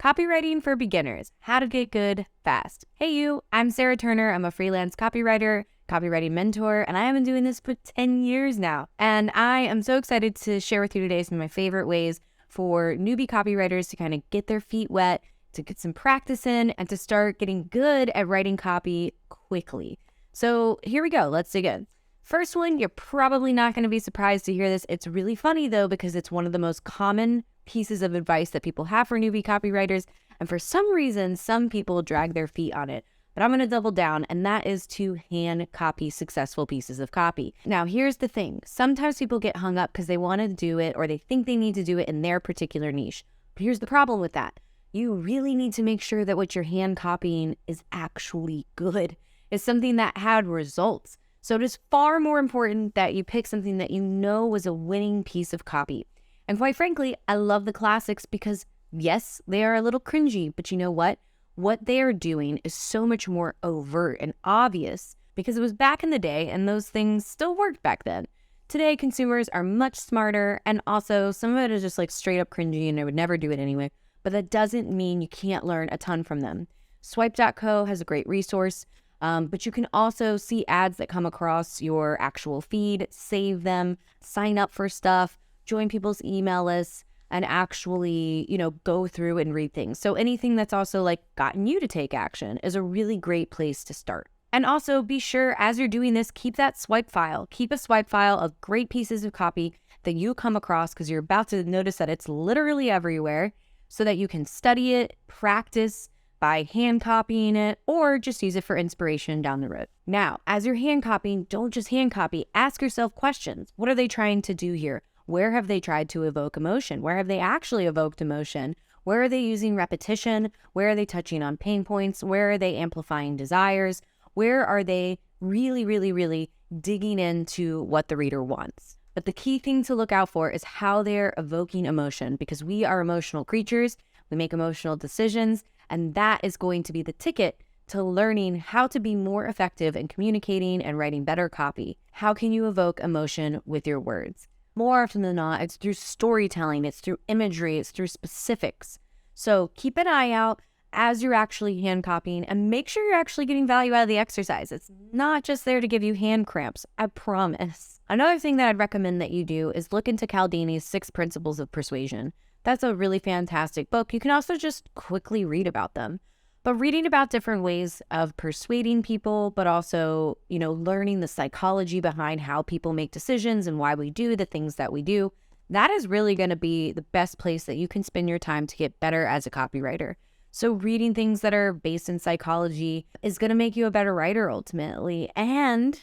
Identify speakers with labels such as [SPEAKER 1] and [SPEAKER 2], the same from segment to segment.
[SPEAKER 1] Copywriting for Beginners, How to Get Good Fast. Hey you, I'm Sarah Turner. I'm a freelance copywriter, copywriting mentor, and I have been doing this for 10 years now. And I am so excited to share with you today some of my favorite ways for newbie copywriters to kind of get their feet wet, to get some practice in, and to start getting good at writing copy quickly. So here we go. Let's dig in. First one, you're probably not going to be surprised to hear this. It's really funny though, because it's one of the most common pieces of advice that people have for newbie copywriters. And for some reason, some people drag their feet on it. But I'm going to double down, and that is to hand copy successful pieces of copy. Now, here's the thing. Sometimes people get hung up because they want to do it or they think they need to do it in their particular niche. But here's the problem with that. You really need to make sure that what you're hand copying is actually good. It's something that had results. So it is far more important that you pick something that you know was a winning piece of copy. And quite frankly, I love the classics because yes, they are a little cringy, but you know what? What they are doing is so much more overt and obvious because it was back in the day and those things still worked back then. Today, consumers are much smarter, and also some of it is just like straight up cringy and I would never do it anyway, but that doesn't mean you can't learn a ton from them. Swipe.co has a great resource, but you can also see ads that come across your actual feed, save them, sign up for stuff, join people's email lists, and actually, go through and read things. So anything that's also like gotten you to take action is a really great place to start. And also be sure as you're doing this, keep that swipe file. Keep a swipe file of great pieces of copy that you come across because you're about to notice that it's literally everywhere so that you can study it, practice by hand copying it, or just use it for inspiration down the road. Now, as you're hand copying, don't just hand copy. Ask yourself questions. What are they trying to do here? Where have they tried to evoke emotion? Where have they actually evoked emotion? Where are they using repetition? Where are they touching on pain points? Where are they amplifying desires? Where are they really, really, really digging into what the reader wants? But the key thing to look out for is how they're evoking emotion, because we are emotional creatures. We make emotional decisions, and that is going to be the ticket to learning how to be more effective in communicating and writing better copy. How can you evoke emotion with your words? More often than not, it's through storytelling, it's through imagery, it's through specifics. So keep an eye out as you're actually hand copying and make sure you're actually getting value out of the exercise. It's not just there to give you hand cramps, I promise. Another thing that I'd recommend that you do is look into Cialdini's 6 Principles of Persuasion. That's a really fantastic book. You can also just quickly read about them. But reading about different ways of persuading people, but also, learning the psychology behind how people make decisions and why we do the things that we do, that is really going to be the best place that you can spend your time to get better as a copywriter. So reading things that are based in psychology is going to make you a better writer ultimately. And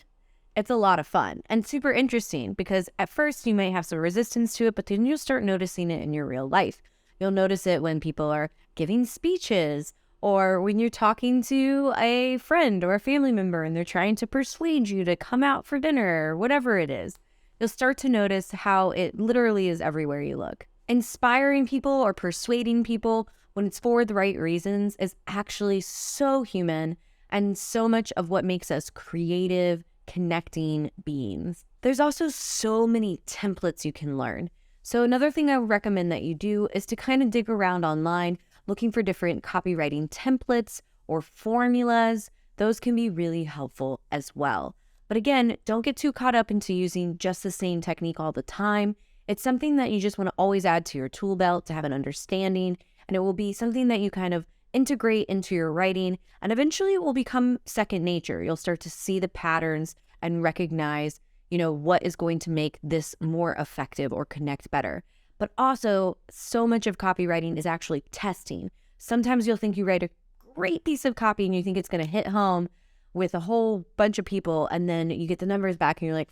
[SPEAKER 1] it's a lot of fun and super interesting because at first you might have some resistance to it, but then you'll start noticing it in your real life. You'll notice it when people are giving speeches, or when you're talking to a friend or a family member and they're trying to persuade you to come out for dinner or whatever it is. You'll start to notice how it literally is everywhere you look. Inspiring people or persuading people when it's for the right reasons is actually so human and so much of what makes us creative, connecting beings. There's also so many templates you can learn. So another thing I would recommend that you do is to kind of dig around online, looking for different copywriting templates or formulas. Those can be really helpful as well. But again, don't get too caught up into using just the same technique all the time. It's something that you just want to always add to your tool belt to have an understanding, and it will be something that you kind of integrate into your writing, and eventually it will become second nature. You'll start to see the patterns and recognize, what is going to make this more effective or connect better. But also, so much of copywriting is actually testing. Sometimes you'll think you write a great piece of copy and you think it's going to hit home with a whole bunch of people, and then you get the numbers back and you're like,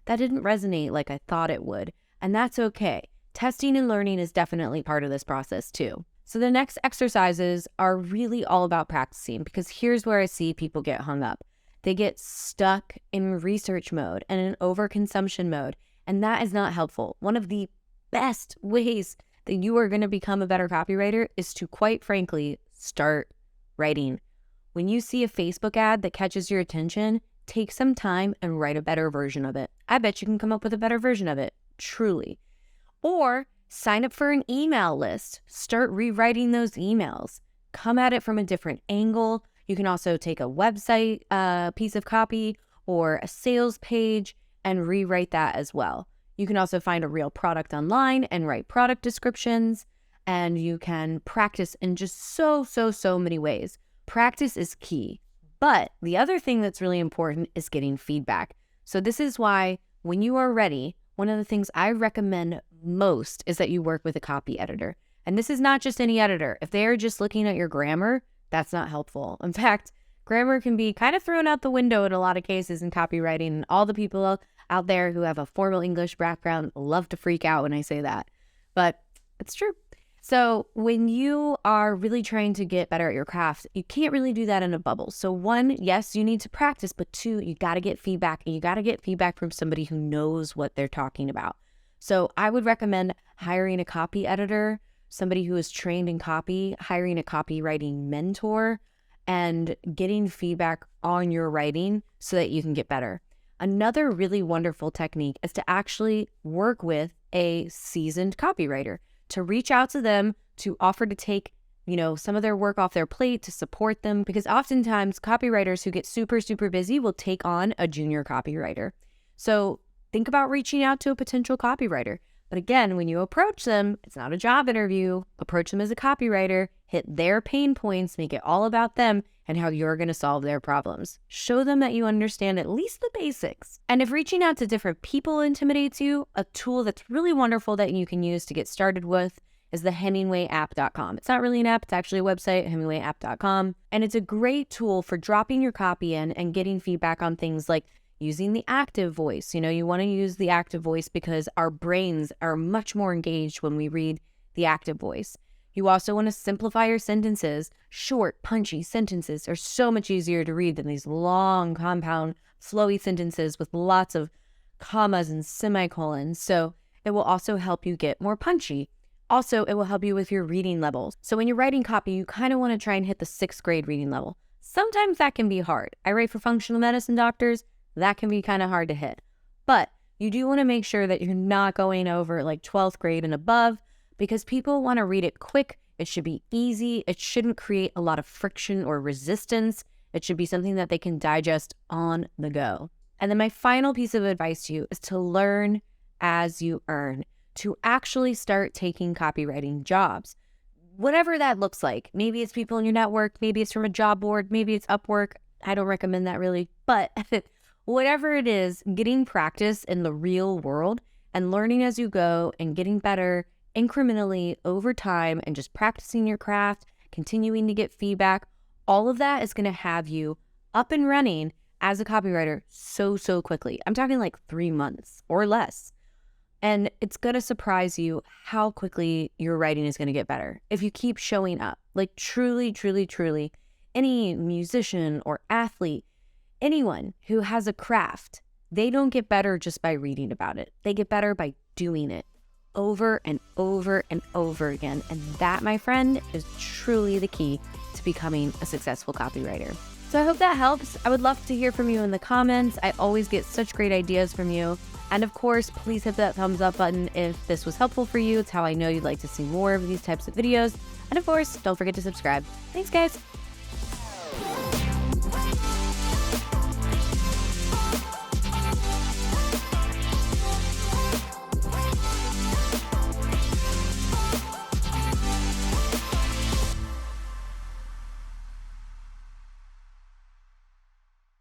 [SPEAKER 1] that didn't resonate like I thought it would. And that's okay. Testing and learning is definitely part of this process too. So the next exercises are really all about practicing, because here's where I see people get hung up. They get stuck in research mode and in overconsumption mode, and that is not helpful. One of the best ways that you are going to become a better copywriter is to, quite frankly, start writing. When you see a Facebook ad that catches your attention, take some time and write a better version of it. I bet you can come up with a better version of it, truly. Or Sign up for an email list. Start rewriting those emails. Come at it from a different angle. You can also take a website piece of copy or a sales page and rewrite that as well. You can also find a real product online and write product descriptions. And you can practice in just so many ways. Practice is key. But the other thing that's really important is getting feedback. So this is why when you are ready, one of the things I recommend most is that you work with a copy editor. And this is not just any editor. If they are just looking at your grammar, that's not helpful. In fact, grammar can be kind of thrown out the window in a lot of cases in copywriting. And all the people out there who have a formal English background love to freak out when I say that. But it's true. So when you are really trying to get better at your craft, you can't really do that in a bubble. So one, yes, you need to practice, but two, you got to get feedback, and you got to get feedback from somebody who knows what they're talking about. So I would recommend hiring a copy editor, somebody who is trained in copy, hiring a copywriting mentor, and getting feedback on your writing so that you can get better. Another really wonderful technique is to actually work with a seasoned copywriter, to reach out to them, to offer to take, some of their work off their plate, to support them, because oftentimes copywriters who get super busy will take on a junior copywriter. So think about reaching out to a potential copywriter. But again, when you approach them, it's not a job interview. Approach them as a copywriter, hit their pain points, make it all about them and how you're going to solve their problems. Show them that you understand at least the basics. And if reaching out to different people intimidates you, a tool that's really wonderful that you can use to get started with is the HemingwayApp.com. It's not really an app, it's actually a website, HemingwayApp.com. And it's a great tool for dropping your copy in and getting feedback on things like using the active voice. You want to use the active voice because our brains are much more engaged when we read the active voice. You also want to simplify your sentences. Short, punchy sentences are so much easier to read than these long, compound, flowy sentences with lots of commas and semicolons. So it will also help you get more punchy. Also, it will help you with your reading levels. So when you're writing copy, you kind of want to try and hit the 6th grade reading level. Sometimes that can be hard. I write for functional medicine doctors. That can be kind of hard to hit. But you do want to make sure that you're not going over like 12th grade and above, because people want to read it quick. It should be easy. It shouldn't create a lot of friction or resistance. It should be something that they can digest on the go. And then my final piece of advice to you is to learn as you earn, to actually start taking copywriting jobs. Whatever that looks like. Maybe it's people in your network. Maybe it's from a job board. Maybe it's Upwork. I don't recommend that really. But whatever it is, getting practice in the real world and learning as you go and getting better incrementally over time and just practicing your craft, continuing to get feedback, all of that is going to have you up and running as a copywriter so quickly. I'm talking like 3 months or less. And it's going to surprise you how quickly your writing is going to get better if you keep showing up. Like truly, any musician or athlete, anyone who has a craft, they don't get better just by reading about it. They get better by doing it over and over and over again. And that, my friend, is truly the key to becoming a successful copywriter. So I hope that helps. I would love to hear from you in the comments. I always get such great ideas from you. And of course, please hit that thumbs up button if this was helpful for you. It's how I know you'd like to see more of these types of videos. And of course, don't forget to subscribe. Thanks, guys.